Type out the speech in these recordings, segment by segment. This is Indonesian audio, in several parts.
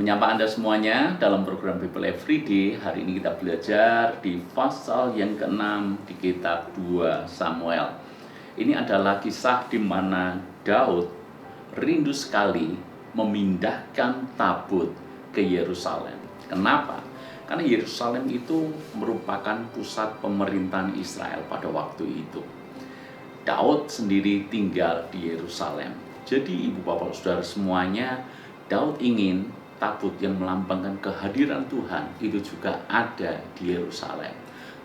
Menyapa Anda semuanya dalam program Bible Everyday. Hari ini kita belajar di pasal yang ke-6 di kitab 2 Samuel. Ini adalah kisah di mana Daud rindu sekali memindahkan tabut ke Yerusalem. Kenapa? Karena Yerusalem itu merupakan pusat pemerintahan Israel pada waktu itu. Daud sendiri tinggal di Yerusalem. Jadi ibu bapak saudara semuanya, Daud ingin tabut yang melambangkan kehadiran Tuhan itu juga ada di Yerusalem.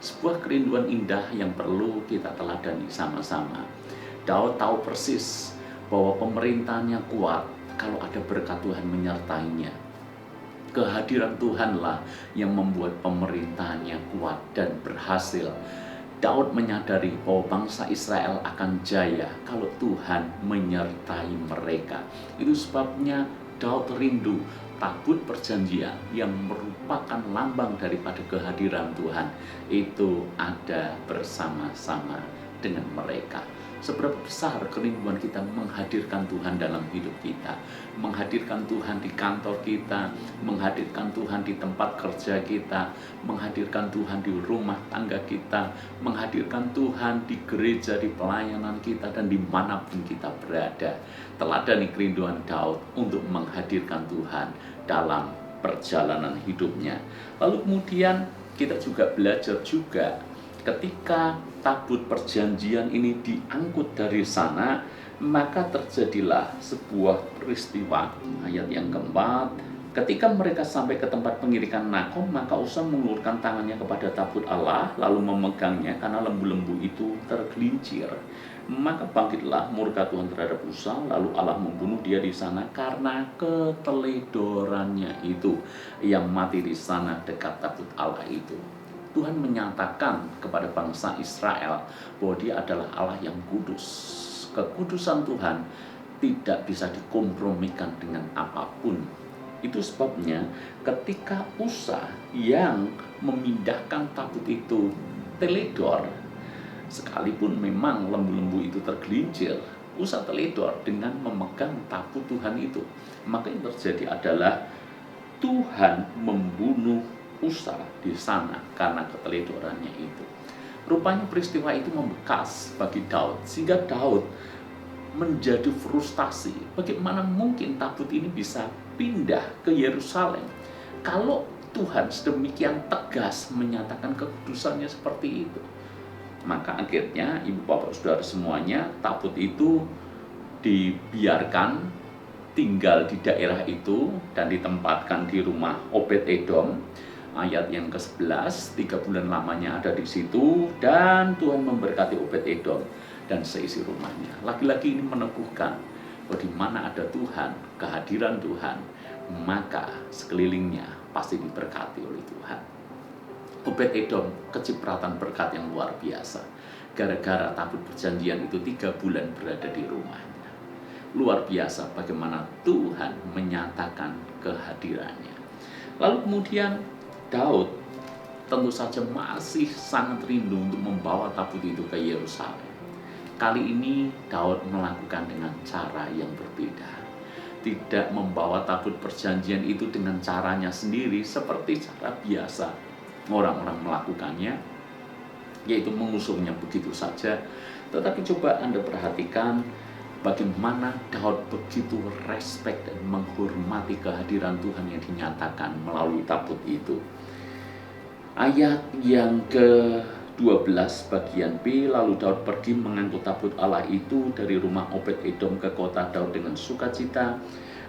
Sebuah kerinduan indah yang perlu kita teladani sama-sama. Daud tahu persis bahwa pemerintahannya kuat kalau ada berkat Tuhan menyertainya. Kehadiran Tuhanlah yang membuat pemerintahannya kuat dan berhasil. Daud menyadari bahwa bangsa Israel akan jaya kalau Tuhan menyertai mereka. Itu sebabnya Daud rindu tabut perjanjian yang merupakan lambang daripada kehadiran Tuhan itu ada bersama-sama dengan mereka. Seberapa besar kerinduan kita menghadirkan Tuhan dalam hidup kita, menghadirkan Tuhan di kantor kita, menghadirkan Tuhan di tempat kerja kita, menghadirkan Tuhan di rumah tangga kita, menghadirkan Tuhan di gereja, di pelayanan kita, dan dimanapun kita berada. Teladani kerinduan Daud untuk menghadirkan Tuhan dalam perjalanan hidupnya. Lalu kemudian kita juga belajar juga ketika tabut perjanjian ini diangkut dari sana, maka terjadilah sebuah peristiwa. Ayat yang keempat, ketika mereka sampai ke tempat pengirikan Nakom, maka Usa mengulurkan tangannya kepada tabut Allah, lalu memegangnya karena lembu-lembu itu tergelincir. Maka bangkitlah murka Tuhan terhadap Usa, lalu Allah membunuh dia di sana karena keteledorannya itu. Yang mati di sana dekat tabut Allah itu. Tuhan menyatakan kepada bangsa Israel bahwa Dia adalah Allah yang kudus. Kekudusan Tuhan tidak bisa dikompromikan dengan apapun. Itu sebabnya ketika Usa yang memindahkan tabut itu teledor, sekalipun memang lembu-lembu itu tergelincir, Usa teledor dengan memegang tabut Tuhan itu. Maka yang terjadi adalah Tuhan membunuh Usa di sana karena keteledorannya itu. Rupanya peristiwa itu membekas bagi Daud, sehingga Daud menjadi frustasi. Bagaimana mungkin tabut ini bisa pindah ke Yerusalem kalau Tuhan sedemikian tegas menyatakan kekudusannya seperti itu. Maka akhirnya ibu bapak saudara semuanya, tabut itu dibiarkan tinggal di daerah itu dan ditempatkan di rumah Obed-Edom. Ayat yang ke-11, 3 bulan lamanya ada di situ, dan Tuhan memberkati Obed-Edom dan seisi rumahnya. Lagi-lagi ini meneguhkan bahwa di mana ada Tuhan, kehadiran Tuhan, maka sekelilingnya pasti diberkati oleh Tuhan. Obed-Edom kecipratan berkat yang luar biasa. Gara-gara tabut perjanjian itu 3 bulan berada di rumahnya. Luar biasa bagaimana Tuhan menyatakan kehadirannya. Lalu kemudian Daud tentu saja masih sangat rindu untuk membawa tabut itu ke Yerusalem. Kali ini Daud melakukan dengan cara yang berbeda. Tidak membawa tabut perjanjian itu dengan caranya sendiri seperti cara biasa orang-orang melakukannya, yaitu mengusungnya begitu saja. Tetapi coba Anda perhatikan bagaimana Daud begitu respect dan menghormati kehadiran Tuhan yang dinyatakan melalui tabut itu. Ayat yang ke-12 bagian B, lalu Daud pergi mengangkut tabut Allah itu dari rumah Obed-Edom ke kota Daud dengan sukacita.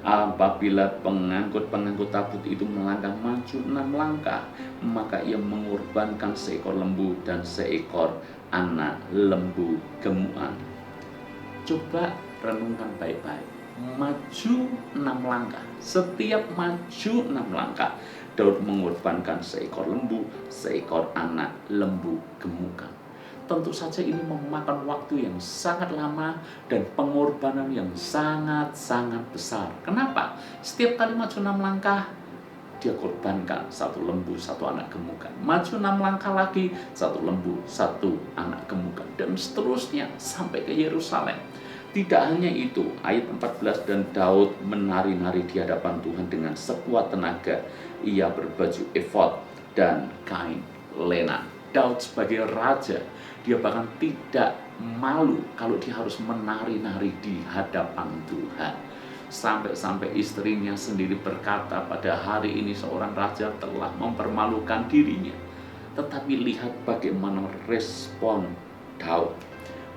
Apabila pengangkut tabut itu melangkah maju 6 langkah, maka ia mengorbankan seekor lembu dan seekor anak lembu gemukan. Coba renungkan baik-baik. Maju 6 langkah. Setiap maju 6 langkah, Daud mengorbankan seekor lembu, seekor anak lembu gemukan. Tentu saja ini memakan waktu yang sangat lama dan pengorbanan yang sangat-sangat besar. Kenapa? Setiap kali maju 6 langkah, dia korbankan 1 lembu, 1 anak gemukan. Maju 6 langkah lagi, 1 lembu, 1 anak gemukan. Dan seterusnya sampai ke Yerusalem. Tidak hanya itu, ayat 14, dan Daud menari-nari di hadapan Tuhan dengan sekuat tenaga. Ia berbaju efod dan kain lena. Daud sebagai raja, dia bahkan tidak malu kalau dia harus menari-nari di hadapan Tuhan. Sampai-sampai istrinya sendiri berkata, pada hari ini seorang raja telah mempermalukan dirinya. Tetapi lihat bagaimana respon Daud,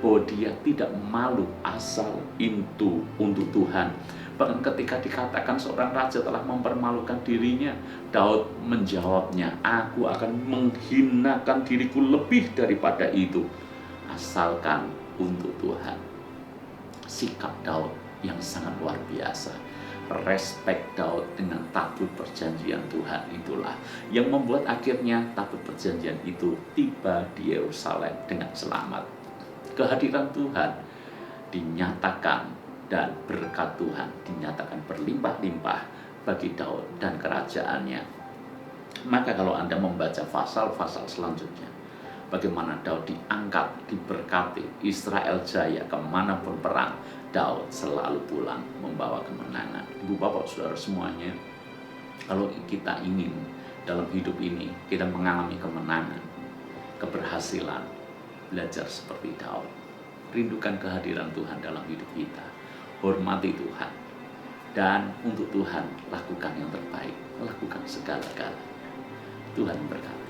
bahwa dia tidak malu asal itu untuk Tuhan. Bahkan ketika dikatakan seorang raja telah mempermalukan dirinya, Daud menjawabnya, aku akan menghinakan diriku lebih daripada itu, asalkan untuk Tuhan. Sikap Daud yang sangat luar biasa. Respek Daud dengan tabut perjanjian Tuhan itulah yang membuat akhirnya tabut perjanjian itu tiba di Yerusalem dengan selamat. Kehadiran Tuhan dinyatakan dan berkat Tuhan dinyatakan berlimpah-limpah bagi Daud dan kerajaannya. Maka kalau Anda membaca pasal-pasal selanjutnya, bagaimana Daud diangkat, diberkati, Israel jaya kemanapun perang, Daud selalu pulang membawa kemenangan. Ibu bapak saudara semuanya, kalau kita ingin dalam hidup ini kita mengalami kemenangan, keberhasilan, belajar seperti Daud. Rindukan kehadiran Tuhan dalam hidup kita. Hormati Tuhan. Dan untuk Tuhan lakukan yang terbaik. Lakukan segala-galanya. Tuhan berkati.